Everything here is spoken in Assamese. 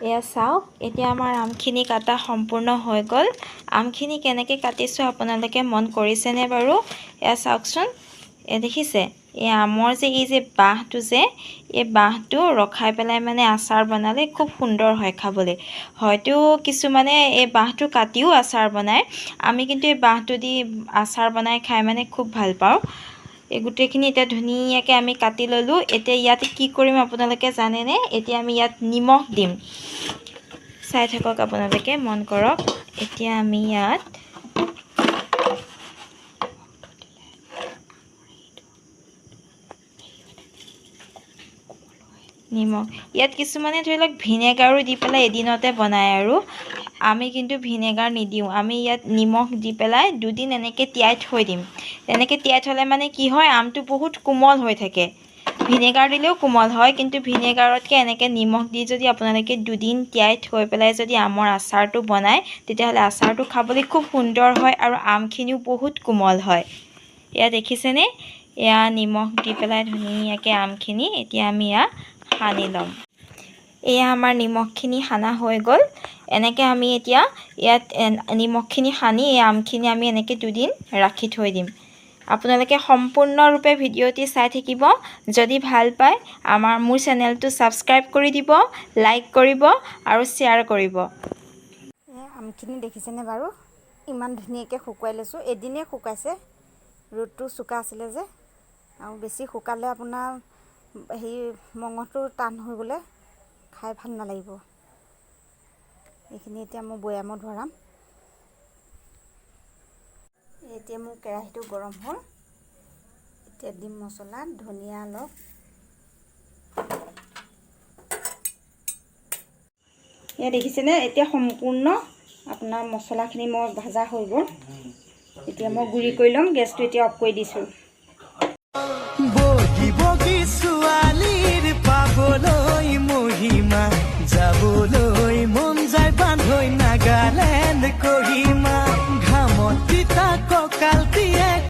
এয়া চাওক এতিয়া আমাৰ আমখিনি কাটা সম্পূৰ্ণ হৈ গ'ল আমখিনি কেনেকৈ কাটিছো আপোনালোকে মন কৰিছেনে বাৰু এয়া চাওকচোন দেখিছে এই আমৰ যে এই যে বাহটো যে এই বাহটো ৰখাই পেলাই মানে আচাৰ বনালে খুব সুন্দৰ হয় খাবলৈ হয়তো কিছুমানে এই বাহটো কাটিও আচাৰ বনায় আমি কিন্তু এই বাহটো দি আচাৰ বনাই খাই মানে খুব ভাল পাওঁ এই গুটেইখিনি এটা ধুনীয়াকৈ আমি কাটি ললো এতিয়া ইয়াতে কি কৰিম আপোনালোকে জানেনে এতিয়া আমি ইয়াত নিমখ দিম চাই থাকক আপোনালোকে মন কৰক এতিয়া আমি ইয়াত নিমখ ইয়াত কিছুমানে ধৰি লওক ভিনেগাৰো দি পেলাই এদিনতে বনায় আৰু আমি কিন্তু ভিনেগাৰ নিদিওঁ আমি ইয়াত নিমখ দি পেলাই দুদিন এনেকৈ তিয়াই থৈ দিম এনেকৈ তিয়াই থ'লে মানে কি হয় আমটো বহুত কোমল হৈ থাকে ভিনেগাৰ দিলেও কোমল হয় কিন্তু ভিনেগাৰতকৈ এনেকৈ নিমখ দি যদি আপোনালোকে দুদিন তিয়াই থৈ পেলাই যদি আমৰ আচাৰটো বনায় তেতিয়াহ'লে আচাৰটো খাবলৈ খুব সুন্দৰ হয় আৰু আমখিনিও বহুত কোমল হয় এয়া দেখিছেনে এয়া নিমখ দি পেলাই ধুনীয়াকৈ আমখিনি এতিয়া আমি সানি ল'ম এয়া আমাৰ নিমখখিনি সানা হৈ গ'ল এনেকৈ আমি এতিয়া ইয়াত নিমখখিনি সানি এই আমখিনি আমি এনেকৈ দুদিন ৰাখি থৈ দিম আপোনালোকে সম্পূৰ্ণৰূপে ভিডিঅ'টি চাই থাকিব যদি ভাল পায় মোৰ চেনেলটো ছাবস্ক্ৰাইব কৰি দিব লাইক কৰিব আৰু শ্বেয়াৰ কৰিব আমখিনি দেখিছেনে বাৰু ইমান ধুনীয়াকৈ শুকুৱাই লৈছোঁ এদিনেই শুকাইছে ৰ'দটো চোকা আছিলে যে আৰু বেছি শুকালে আপোনাৰ মঙহটো টান হৈ গ'লে খাই ভাল নালাগিব এইখিনি এতিয়া মই বৈয়ামত ভৰাম এতিয়া মোৰ কেৰাহীটো গৰম হ'ল এতিয়া দিম মছলা ধনিয়া অলপ এয়া দেখিছেনে এতিয়া সম্পূৰ্ণ আপোনাৰ মছলাখিনি মই ভাজা হৈ গ'ল এতিয়া মই গুড়ি কৰি ল'ম গেছটো এতিয়া অফ কৰি দিছোঁ